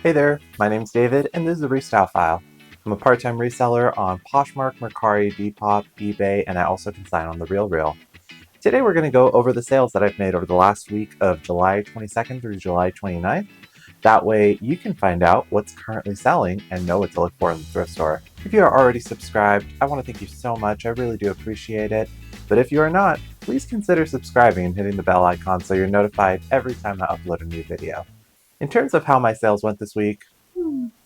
Hey there, my name's David, and this is the Restyle File. I'm a part-time reseller on Poshmark, Mercari, Depop, eBay, and I also consign on The RealReal. Today we're going to go over the sales that I've made over the last week of July 22nd through July 29th. That way you can find out what's currently selling and know what to look for in the thrift store. If you are already subscribed, I want to thank you so much. I really do appreciate it. But if you are not, please consider subscribing and hitting the bell icon so you're notified every time I upload a new video. In terms of how my sales went this week,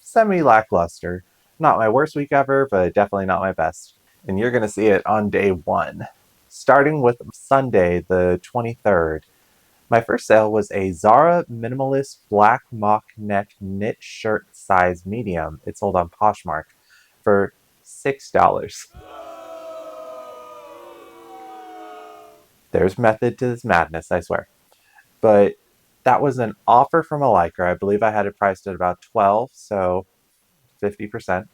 semi-lackluster. Not my worst week ever, but definitely not my best. And you're going to see it on day one. Starting with Sunday, the 23rd, my first sale was a Zara Minimalist Black Mock Neck Knit Shirt size medium. It sold on Poshmark for $6. There's method to this madness, I swear. But that was an offer from a liker. I believe I had it priced at about 12, so 50%.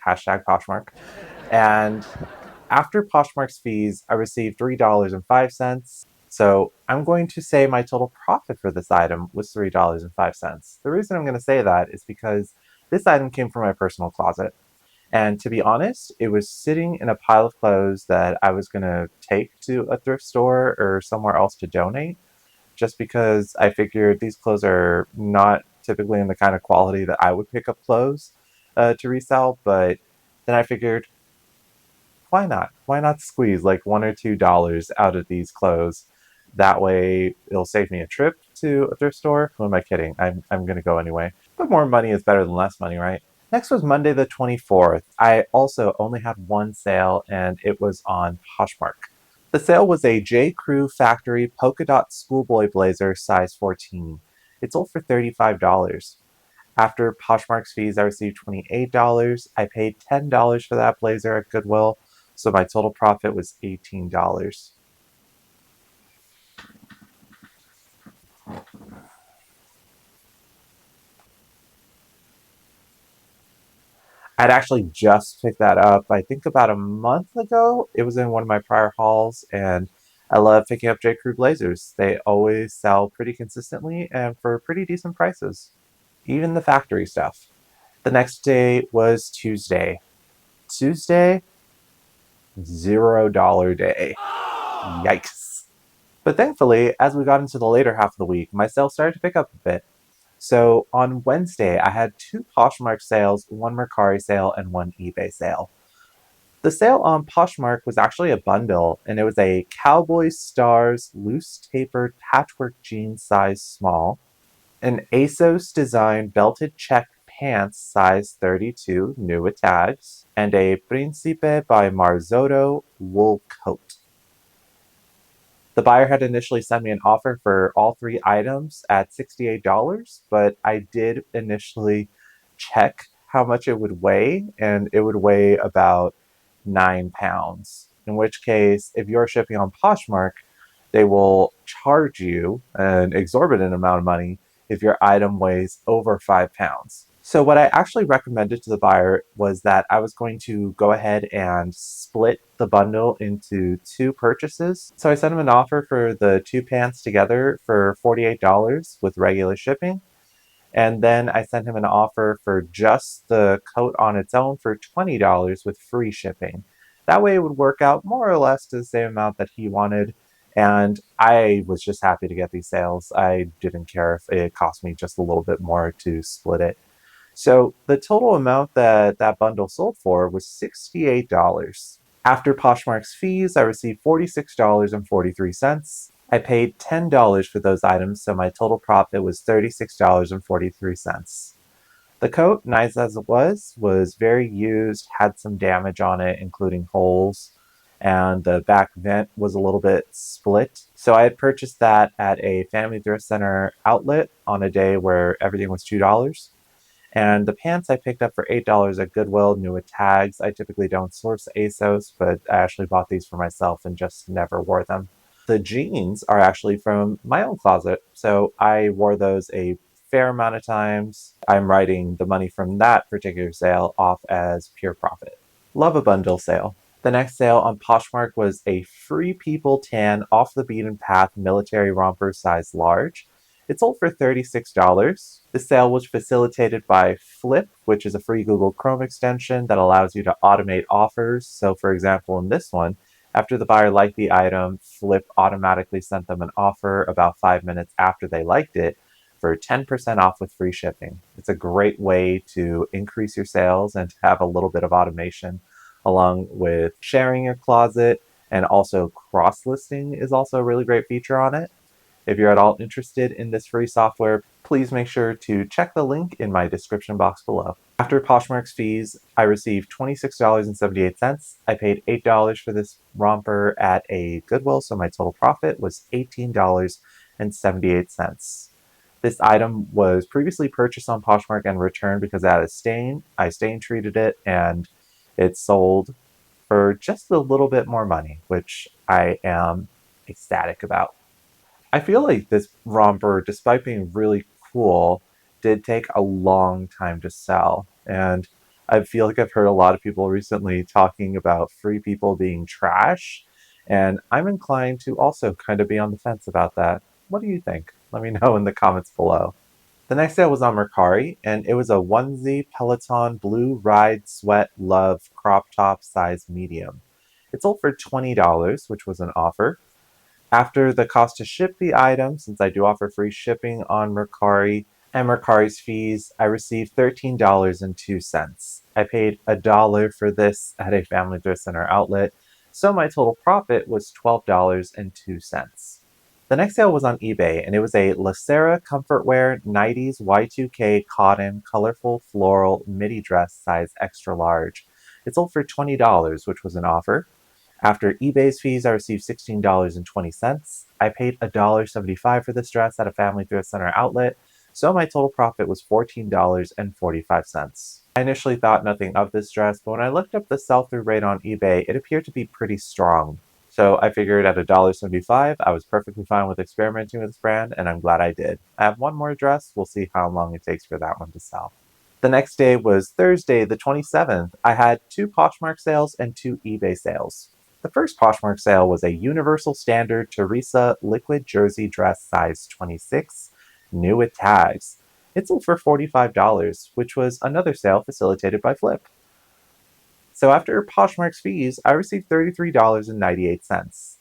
Hashtag Poshmark. And after Poshmark's fees, I received $3.05. So I'm going to say my total profit for this item was $3.05. The reason I'm going to say that is because this item came from my personal closet. And to be honest, it was sitting in a pile of clothes that I was going to take to a thrift store or somewhere else to donate, just because I figured these clothes are not typically in the kind of quality that I would pick up clothes to resell. But then I figured, why not? Why not squeeze like $1 or $2 out of these clothes? That way it'll save me a trip to a thrift store. Who am I kidding? I'm going to go anyway. But more money is better than less money, right? Next was Monday the 24th. I also only had one sale, and it was on Poshmark. The sale was a J. Crew Factory polka dot schoolboy blazer size 14. It sold for $35. After Poshmark's fees, I received $28. I paid $10 for that blazer at Goodwill, so my total profit was $18. I'd actually just picked that up, I think about a month ago. It was in one of my prior hauls, and I love picking up J. Crew blazers. They always sell pretty consistently and for pretty decent prices, even the factory stuff. The next day was Tuesday. Tuesday, $0 day. Yikes. But thankfully, as we got into the later half of the week, my sales started to pick up a bit. So on Wednesday, I had 2 Poshmark sales, 1 Mercari sale, and 1 eBay sale. The sale on Poshmark was actually a bundle, and it was a Cowboy Stars loose tapered patchwork jeans size small, an ASOS design belted check pants size 32 new with tags, and a Principe by Marzotto wool coat. The buyer had initially sent me an offer for all 3 items at $68, but I did initially check how much it would weigh, and it would weigh about 9 pounds. In which case, if you're shipping on Poshmark, they will charge you an exorbitant amount of money if your item weighs over 5 pounds. So what I actually recommended to the buyer was that I was going to go ahead and split the bundle into 2 purchases. So I sent him an offer for the 2 pants together for $48 with regular shipping. And then I sent him an offer for just the coat on its own for $20 with free shipping. That way it would work out more or less to the same amount that he wanted. And I was just happy to get these sales. I didn't care if it cost me just a little bit more to split it. So the total amount that that bundle sold for was $68. After Poshmark's fees, I received $46.43. I paid $10 for those items, so my total profit was $36.43. The coat, nice as it was very used, had some damage on it, including holes, and the back vent was a little bit split. So I had purchased that at a Family Thrift Center outlet on a day where everything was $2. And the pants I picked up for $8 at Goodwill, new with tags. I typically don't source ASOS, but I actually bought these for myself and just never wore them. The jeans are actually from my own closet, so I wore those a fair amount of times. I'm writing the money from that particular sale off as pure profit. Love a bundle sale. The next sale on Poshmark was a Free People tan off the beaten path military romper size large. It sold for $36. The sale was facilitated by FLYP, which is a free Google Chrome extension that allows you to automate offers. So for example, in this one, after the buyer liked the item, FLYP automatically sent them an offer about 5 minutes after they liked it for 10% off with free shipping. It's a great way to increase your sales and to have a little bit of automation along with sharing your closet, and also cross-listing is also a really great feature on it. If you're at all interested in this free software, please make sure to check the link in my description box below. After Poshmark's fees, I received $26.78. I paid $8 for this romper at a Goodwill, so my total profit was $18.78. This item was previously purchased on Poshmark and returned because it had a stain. I stain treated it and it sold for just a little bit more money, which I am ecstatic about. I feel like this romper, despite being really cool, did take a long time to sell. And I feel like I've heard a lot of people recently talking about free people being trash. And I'm inclined to also kind of be on the fence about that. What do you think? Let me know in the comments below. The next sale was on Mercari, and it was a onesie Peloton blue ride sweat love crop top size medium. It sold for $20, which was an offer. After the cost to ship the item, since I do offer free shipping on Mercari and Mercari's fees, I received $13.02. I paid $1 for this at a family thrift center outlet, so my total profit was $12.02. The next sale was on eBay, and it was a Lacera Comfortwear 90s Y2K cotton colorful floral midi dress size extra large. It sold for $20, which was an offer. After eBay's fees, I received $16.20. I paid $1.75 for this dress at a family thrift center outlet, so my total profit was $14.45. I initially thought nothing of this dress, but when I looked up the sell-through rate on eBay, it appeared to be pretty strong. So I figured at $1.75, I was perfectly fine with experimenting with this brand, and I'm glad I did. I have one more dress. We'll see how long it takes for that one to sell. The next day was Thursday, the 27th. I had 2 Poshmark sales and 2 eBay sales. The first Poshmark sale was a Universal Standard Teresa liquid jersey dress size 26, new with tags. It sold for $45, which was another sale facilitated by FLYP. So after Poshmark's fees, I received $33.98.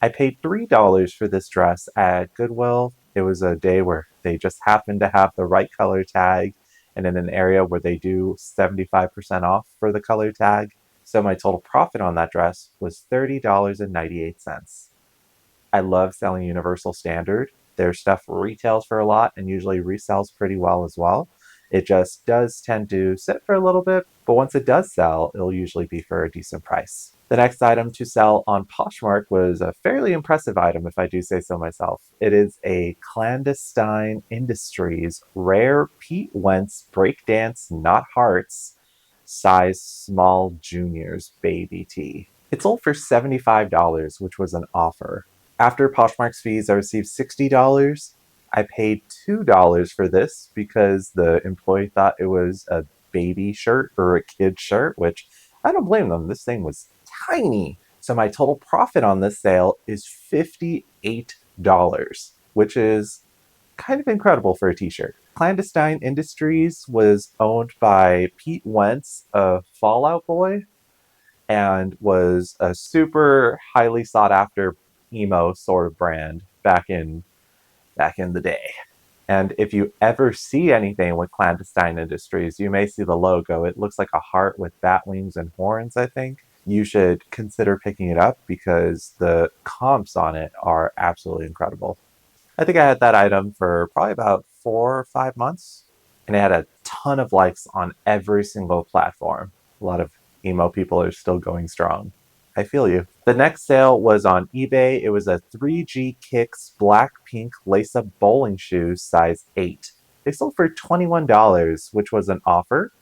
I paid $3 for this dress at Goodwill. It was a day where they just happened to have the right color tag and in an area where they do 75% off for the color tag. So my total profit on that dress was $30.98. I love selling Universal Standard. Their stuff retails for a lot and usually resells pretty well as well. It just does tend to sit for a little bit, but once it does sell, it'll usually be for a decent price. The next item to sell on Poshmark was a fairly impressive item, if I do say so myself. It is a Clandestine Industries Rare Pete Wentz Breakdance Not Hearts size small juniors baby tee. It sold for $75, which was an offer. After Poshmark's fees, I received $60. I paid $2 for this because the employee thought it was a baby shirt or a kid shirt, which I don't blame them. This thing was tiny. So my total profit on this sale is $58, which is kind of incredible for a t-shirt. Clandestine Industries was owned by Pete Wentz, a Fall Out Boy, and was a super highly sought after emo sort of brand back in the day. And if you ever see anything with Clandestine Industries, you may see the logo. It looks like a heart with bat wings and horns, I think. You should consider picking it up because the comps on it are absolutely incredible. I think I had that item for probably about 4 or 5 months, and it had a ton of likes on every single platform. A lot of emo people are still going strong. I feel you. The next sale was on eBay. It was a 3G Kicks black pink lace-up bowling shoes size 8. They sold for $21, which was an offer.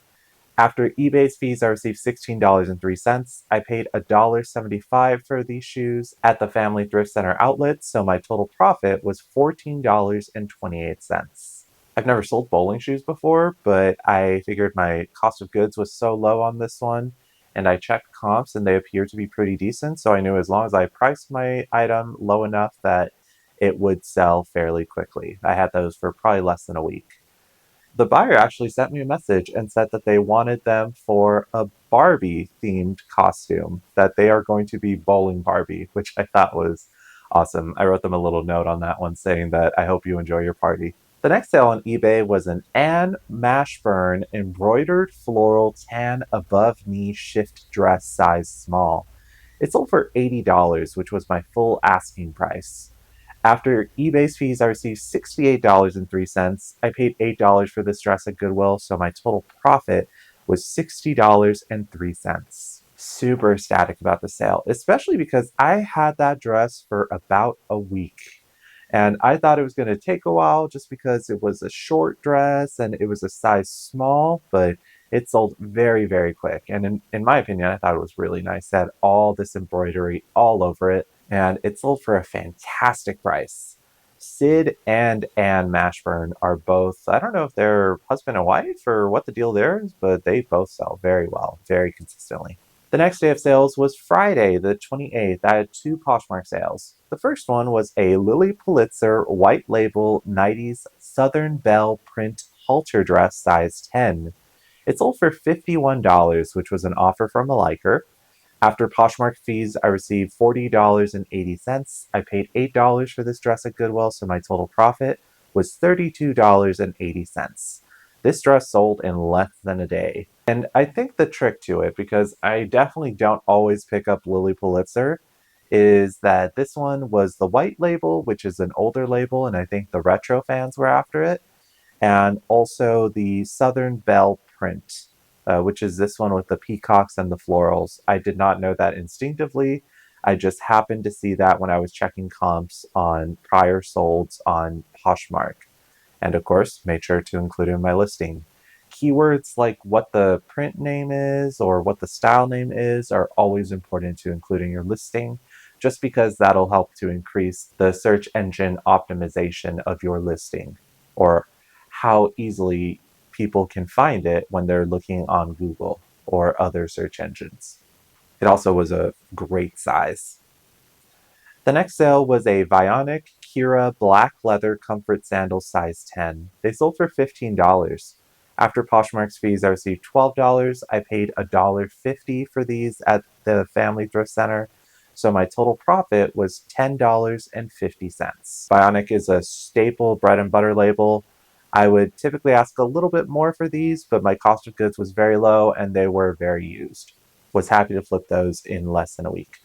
After eBay's fees, I received $16.03. I paid $1.75 for these shoes at the Family Thrift Center outlet, so my total profit was $14.28. I've never sold bowling shoes before, but I figured my cost of goods was so low on this one, and I checked comps and they appear to be pretty decent, so I knew as long as I priced my item low enough that it would sell fairly quickly. I had those for probably less than a week. The buyer actually sent me a message and said that they wanted them for a Barbie themed costume, that they are going to be bowling Barbie, which I thought was awesome. I wrote them a little note on that one saying that I hope you enjoy your party. The next sale on eBay was an Anne Mashburn embroidered floral tan above knee shift dress size small. It sold for $80, which was my full asking price. After eBay's fees, I received $68.03. I paid $8 for this dress at Goodwill, so my total profit was $60.03. Super ecstatic about the sale, especially because I had that dress for about a week. And I thought it was going to take a while just because it was a short dress and it was a size small, but it sold very, very quick. And in my opinion, I thought it was really nice. It had all this embroidery all over it, and it sold for a fantastic price. Sid and Anne Mashburn are both, I don't know if they're husband and wife or what the deal there is, but they both sell very well, very consistently. The next day of sales was Friday, the 28th. I had two Poshmark sales. The first one was a Lily Pulitzer white label 90s Southern Belle print halter dress size 10. It sold for $51, which was an offer from a liker. After Poshmark fees, I received $40.80. I paid $8 for this dress at Goodwill, so my total profit was $32.80. This dress sold in less than a day. And I think the trick to it, because I definitely don't always pick up Lily Pulitzer, is that this one was the white label, which is an older label, and I think the retro fans were after it, and also the Southern Belle print, which is this one with the peacocks and the florals. I did not know that instinctively. I just happened to see that when I was checking comps on prior solds on Poshmark. And of course, made sure to include it in my listing. Keywords like what the print name is or what the style name is are always important to include in your listing, just because that'll help to increase the search engine optimization of your listing, or how easily people can find it when they're looking on Google or other search engines. It also was a great size. The next sale was a Vionic Kira black leather comfort sandal size 10. They sold for $15. After Poshmark's fees, I received $12. I paid $1.50 for these at the Family Thrift Center, so my total profit was $10.50. Vionic is a staple bread and butter label. I would typically ask a little bit more for these, but my cost of goods was very low and they were very used. Was happy to flip those in less than a week.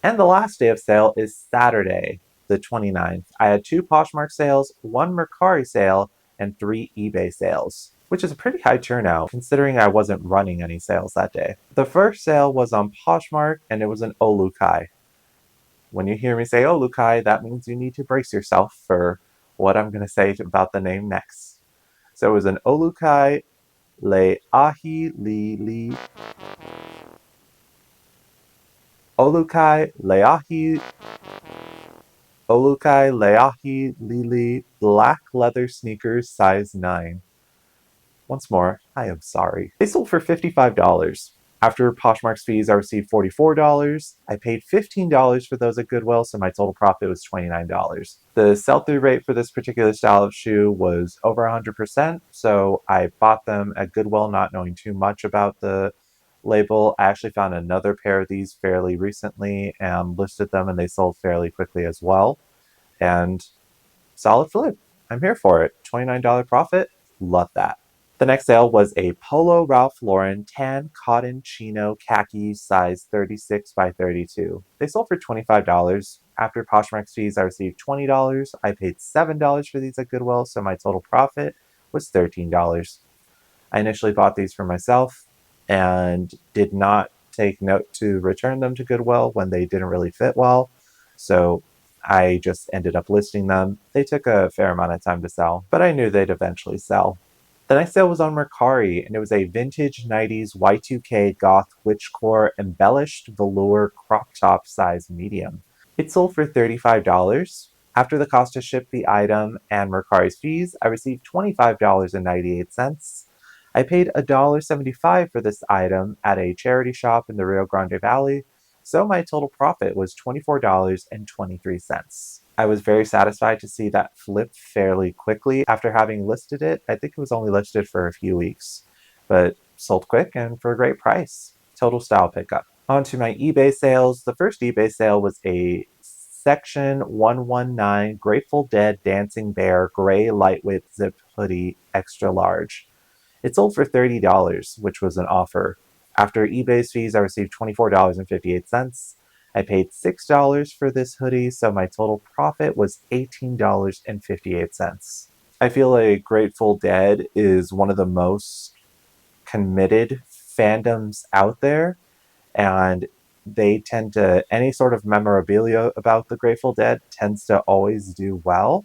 And the last day of sale is Saturday, the 29th. I had two Poshmark sales, one Mercari sale, and three eBay sales, which is a pretty high turnout considering I wasn't running any sales that day. The first sale was on Poshmark and it was an Olukai. When you hear me say Olukai, that means you need to brace yourself for what I'm going to say about the name next. So it was an Olukai Le Ahi Li Li Olukai Leahi Olukai Leahi Lili black leather sneakers size 9. Once more, I am sorry. They sold for $55. After Poshmark's fees, I received $44. I paid $15 for those at Goodwill, so my total profit was $29. The sell-through rate for this particular style of shoe was over 100%, so I bought them at Goodwill not knowing too much about the label. I actually found another pair of these fairly recently and listed them, and they sold fairly quickly as well. And solid flip. I'm here for it. $29 profit. Love that. The next sale was a Polo Ralph Lauren tan cotton chino khaki size 36 by 32. They sold for $25. After Poshmark's fees, I received $20. I paid $7 for these at Goodwill, so my total profit was $13. I initially bought these for myself and did not take note to return them to Goodwill when they didn't really fit well. So I just ended up listing them. They took a fair amount of time to sell, but I knew they'd eventually sell. The next sale was on Mercari, and it was a vintage 90s Y2K goth witchcore embellished velour crop top size medium. It sold for $35. After the cost to ship the item and Mercari's fees, I received $25.98. I paid $1.75 for this item at a charity shop in the Rio Grande Valley, so my total profit was $24.23. I was very satisfied to see that flip fairly quickly after having listed it. I think it was only listed for a few weeks, but sold quick and for a great price. Total style pickup. On to my eBay sales. The first eBay sale was a Section 119 Grateful Dead Dancing Bear Gray Lightweight Zip Hoodie Extra Large. It sold for $30, which was an offer. After eBay's fees, I received $24.58. I paid $6 for this hoodie, so my total profit was $18.58. I feel like Grateful Dead is one of the most committed fandoms out there, and they tend to, any sort of memorabilia about the Grateful Dead tends to always do well.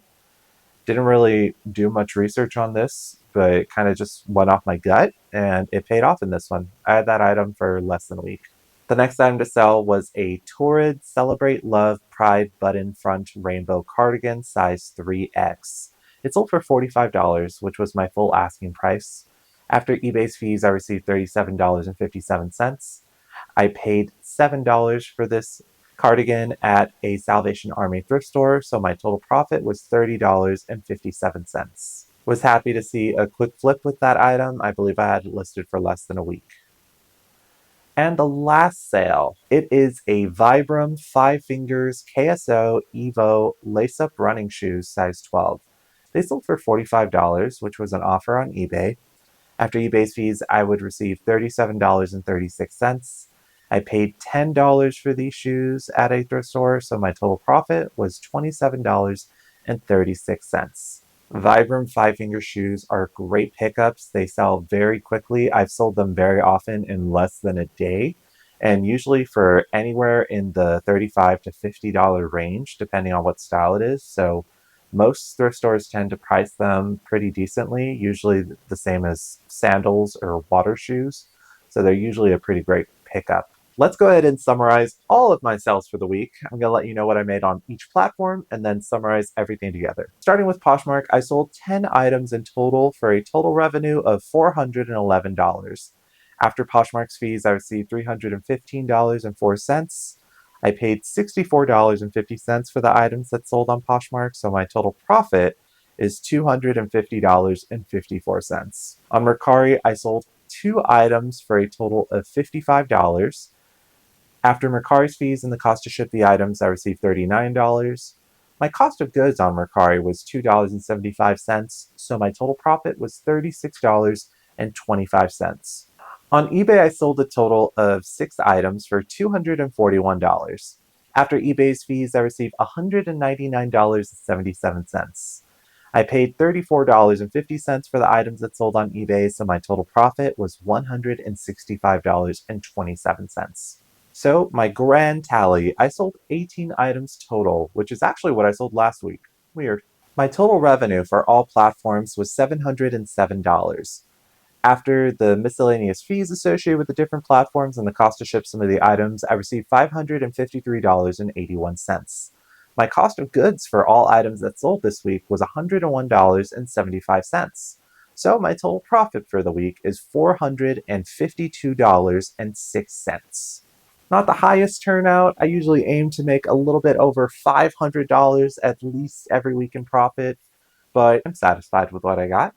Didn't really do much research on this, but kind of just went off my gut, and it paid off in this one. I had that item for less than a week. The next item to sell was a Torrid Celebrate Love Pride button front rainbow cardigan size 3X. It sold for $45, which was my full asking price. After eBay's fees, I received $37.57. I paid $7 for this cardigan at a Salvation Army thrift store, so my total profit was $30.57. Was happy to see a quick flip with that item. I believe I had it listed for less than a week. And the last sale, it is a Vibram 5 Fingers KSO Evo lace-up running shoes size 12. They sold for $45, which was an offer on eBay. After eBay's fees, I would receive $37.36. I paid $10 for these shoes at a thrift store, so my total profit was $27.36. Vibram 5-finger shoes are great pickups. They sell very quickly. I've sold them very often in less than a day, and usually for anywhere in the $35 to $50 range, depending on what style it is. So most thrift stores tend to price them pretty decently, usually the same as sandals or water shoes. So they're usually a pretty great pickup. Let's go ahead and summarize all of my sales for the week. I'm going to let you know what I made on each platform and then summarize everything together. Starting with Poshmark, I sold 10 items in total for a total revenue of $411. After Poshmark's fees, I received $315.04. I paid $64.50 for the items that sold on Poshmark, so my total profit is $250.54. On Mercari, I sold 2 items for a total of $55. After Mercari's fees and the cost to ship the items, I received $39. My cost of goods on Mercari was $2.75, so my total profit was $36.25. On eBay, I sold a total of 6 items for $241. After eBay's fees, I received $199.77. I paid $34.50 for the items that sold on eBay, so my total profit was $165.27. So my grand tally, I sold 18 items total, which is actually what I sold last week. Weird. My total revenue for all platforms was $707. After the miscellaneous fees associated with the different platforms and the cost to ship some of the items, I received $553.81. My cost of goods for all items that sold this week was $101.75. So my total profit for the week is $452.06. Not the highest turnout. I usually aim to make a little bit over $500 at least every week in profit, but I'm satisfied with what I got.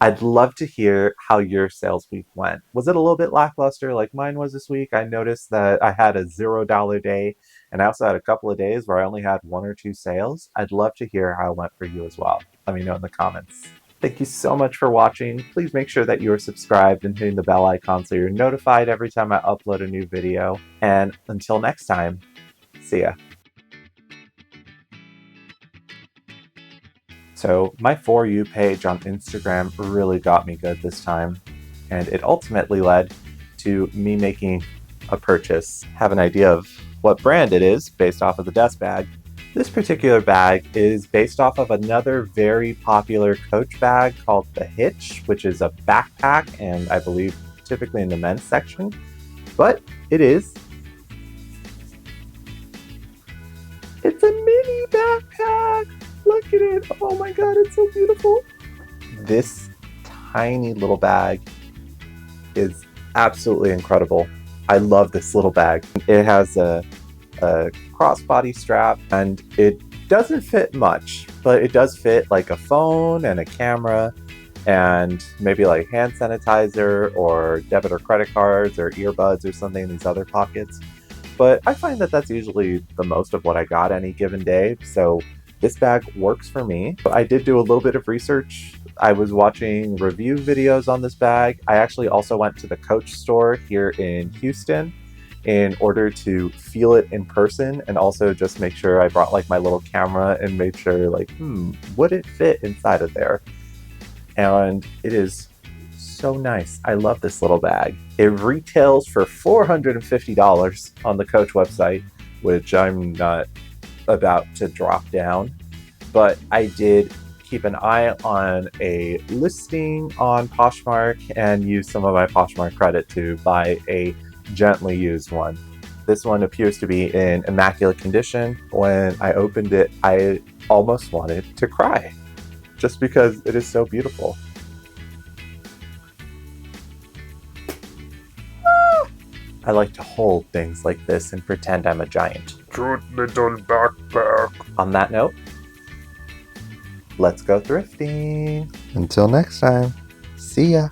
I'd love to hear how your sales week went. Was it a little bit lackluster like mine was this week? I noticed that I had a $0 day, and I also had a couple of days where I only had 1 or 2 sales. I'd love to hear how it went for you as well. Let me know in the comments. Thank you so much for watching. Please make sure that you are subscribed and hitting the bell icon so you're notified every time I upload a new video. And until next time, see ya. So my For You page on Instagram really got me good this time, and it ultimately led to me making a purchase. Have an idea of what brand it is based off of the dust bag. This particular bag is based off of another very popular Coach bag called the Hitch, which is a backpack and I believe typically in the men's section, but it's a mini backpack. Look at it. Oh my god, it's so beautiful. This tiny little bag is absolutely incredible. I love this little bag. It has a crossbody strap, and it doesn't fit much, but it does fit like a phone and a camera and maybe like hand sanitizer or debit or credit cards or earbuds or something in these other pockets. But I find that that's usually the most of what I got any given day, so this bag works for me. I did do a little bit of research. I was watching review videos on this bag. I actually also went to the Coach store here in Houston in order to feel it in person and also just make sure I brought like my little camera and made sure like, would it fit inside of there? And it is so nice. I love this little bag. It retails for $450 on the Coach website, which I'm not about to drop down, but I did keep an eye on a listing on Poshmark and use some of my Poshmark credit to buy a gently used one. This one appears to be in immaculate condition. When I opened it, I almost wanted to cry just because it is so beautiful. I like to hold things like this and pretend I'm a giant. Cute little backpack. On that note, let's go thrifting. Until next time, see ya.